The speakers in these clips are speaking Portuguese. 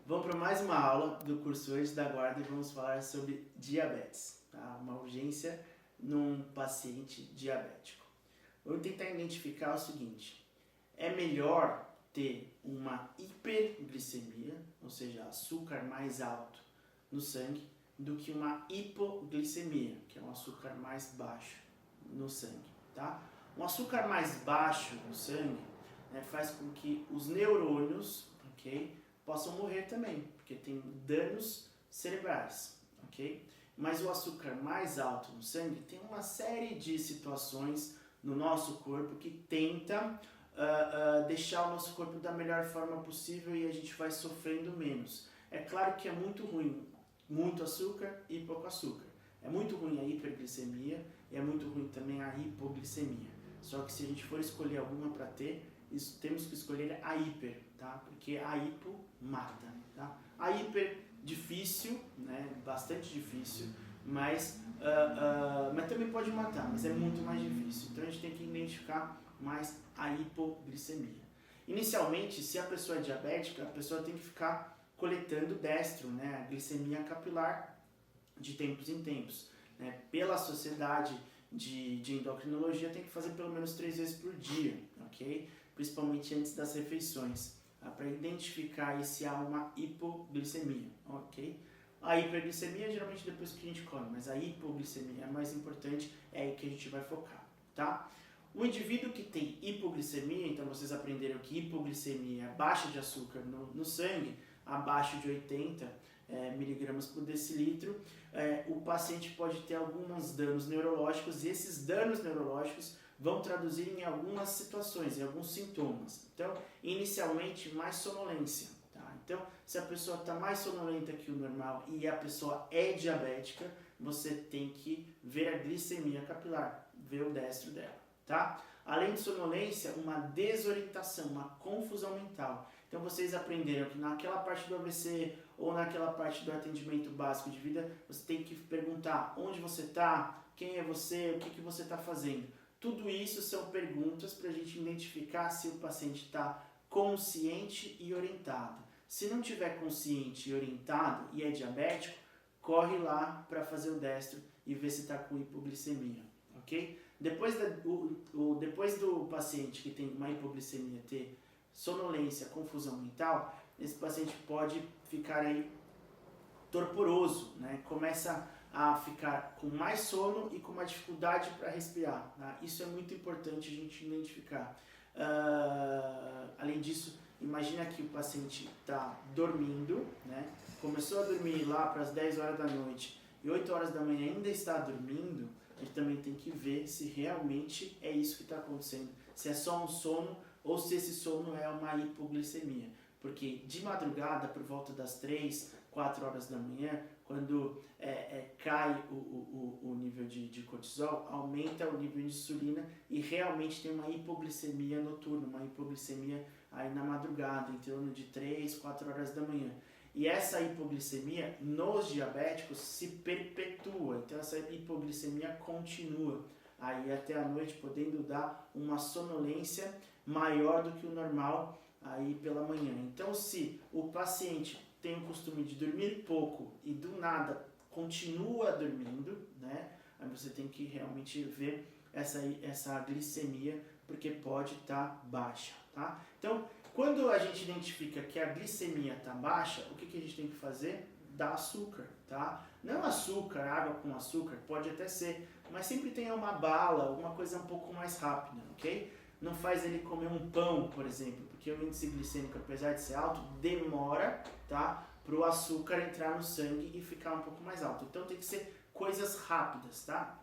Vamos para mais uma aula do curso Anjos da Guarda e vamos falar sobre diabetes, tá? Uma urgência num paciente diabético. Vamos tentar identificar o seguinte: é melhor ter uma hiperglicemia, ou seja, açúcar mais alto no sangue, do que uma hipoglicemia, que é um açúcar mais baixo no sangue, tá? Um açúcar mais baixo no sangue, né, faz com que os neurônios, ok, possam morrer também, porque tem danos cerebrais, ok? Mas o açúcar mais alto no sangue tem uma série de situações no nosso corpo que tenta deixar o nosso corpo da melhor forma possível e a gente vai sofrendo menos. É claro que é muito ruim muito açúcar e pouco açúcar. É muito ruim a hiperglicemia e é muito ruim também a hipoglicemia. Só que se a gente for escolher alguma para ter, temos que escolher a hiper, tá? Porque a hipo mata, tá? A hiper, difícil, né? Bastante difícil, mas também pode matar, mas é muito mais difícil. Então a gente tem que identificar mais a hipoglicemia. Inicialmente, se a pessoa é diabética, a pessoa tem que ficar coletando destro, né? A glicemia capilar de tempos em tempos, né? Pela sociedade de endocrinologia tem que fazer pelo menos 3 vezes por dia, ok? Principalmente antes das refeições, para identificar se há uma hipoglicemia, ok? A hiperglicemia é geralmente depois que a gente come, mas a hipoglicemia é mais importante, é aí que a gente vai focar, tá? O indivíduo que tem hipoglicemia, então vocês aprenderam que hipoglicemia é baixa de açúcar no sangue, abaixo de 80 miligramas por decilitro, o paciente pode ter alguns danos neurológicos e esses danos neurológicos vão traduzir em algumas situações, em alguns sintomas. Então, inicialmente, mais sonolência. Tá? Então, se a pessoa está mais sonolenta que o normal e a pessoa é diabética, você tem que ver a glicemia capilar, ver o destro dela. Tá? Além de sonolência, uma desorientação, uma confusão mental. Então vocês aprenderam que naquela parte do AVC ou naquela parte do atendimento básico de vida, você tem que perguntar onde você está, quem é você, o que você está fazendo. Tudo isso são perguntas para a gente identificar se o paciente está consciente e orientado. Se não tiver consciente e orientado e é diabético, corre lá para fazer o destro e ver se está com hipoglicemia, ok? Depois do paciente que tem uma hipoglicemia ter sonolência, confusão mental, esse paciente pode ficar aí torporoso, né? Começa a ficar com mais sono e com uma dificuldade para respirar. Tá? Isso é muito importante a gente identificar. Além disso, imagina que o paciente está dormindo, né? Começou a dormir lá para as 10 horas da noite e 8 horas da manhã ainda está dormindo, a gente também tem que ver se realmente é isso que está acontecendo, se é só um sono ou se esse sono é uma hipoglicemia. Porque de madrugada, por volta das 3, 4 horas da manhã, quando cai o nível de cortisol, aumenta o nível de insulina e realmente tem uma hipoglicemia noturna, uma hipoglicemia aí na madrugada, em torno de 3, 4 horas da manhã. E essa hipoglicemia nos diabéticos se perpetua, então essa hipoglicemia continua aí até a noite, podendo dar uma sonolência maior do que o normal aí pela manhã. Então, se o paciente tem o costume de dormir pouco e do nada continua dormindo, né, aí você tem que realmente ver essa glicemia, porque pode estar baixa, tá? Então, quando a gente identifica que a glicemia está baixa, o que a gente tem que fazer? Dar açúcar, tá? Não açúcar, água com açúcar, pode até ser, mas sempre tenha uma bala, alguma coisa um pouco mais rápida, ok? Não faz ele comer um pão, por exemplo, porque o índice glicêmico, apesar de ser alto, demora, tá? Para o açúcar entrar no sangue e ficar um pouco mais alto. Então tem que ser coisas rápidas, tá?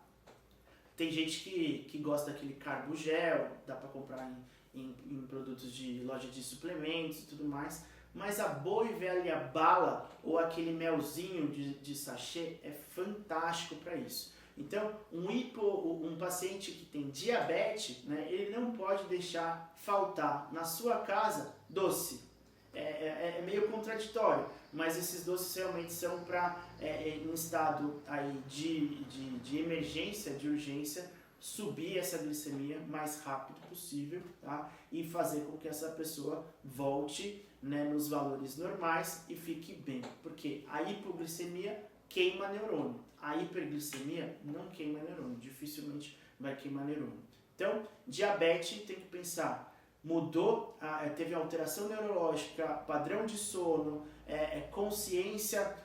Tem gente que gosta daquele carbogel, dá para comprar em produtos de loja de suplementos e tudo mais, mas a boa e velha bala ou aquele melzinho de sachê é fantástico para isso. Então, um paciente que tem diabetes, né, ele não pode deixar faltar na sua casa doce. É meio contraditório, mas esses doces realmente são para, em estado aí de emergência, de urgência, subir essa glicemia mais rápido possível, tá? E fazer com que essa pessoa volte, né, nos valores normais e fique bem. Porque a hipoglicemia queima neurônio. A hiperglicemia não queima neurônio, dificilmente vai queimar neurônio. Então, diabetes tem que pensar, mudou, teve alteração neurológica, padrão de sono, consciência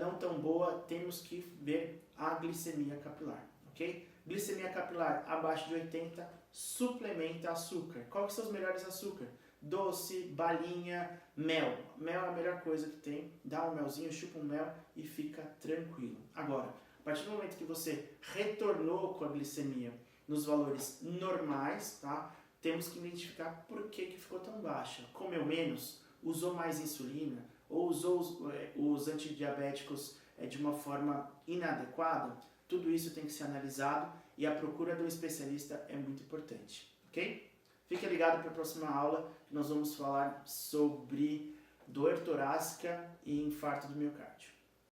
não tão boa, temos que ver a glicemia capilar, ok? Glicemia capilar abaixo de 80, suplementa açúcar. Qual que são os melhores açúcares? Doce, balinha, mel. Mel é a melhor coisa que tem. Dá um melzinho, chupa um mel e fica tranquilo. Agora, a partir do momento que você retornou com a glicemia nos valores normais, tá? Temos que identificar por que ficou tão baixa. Comeu menos, usou mais insulina ou usou os antidiabéticos de uma forma inadequada. Tudo isso tem que ser analisado e a procura do especialista é muito importante, ok? Fique ligado para a próxima aula, que nós vamos falar sobre dor torácica e infarto do miocárdio.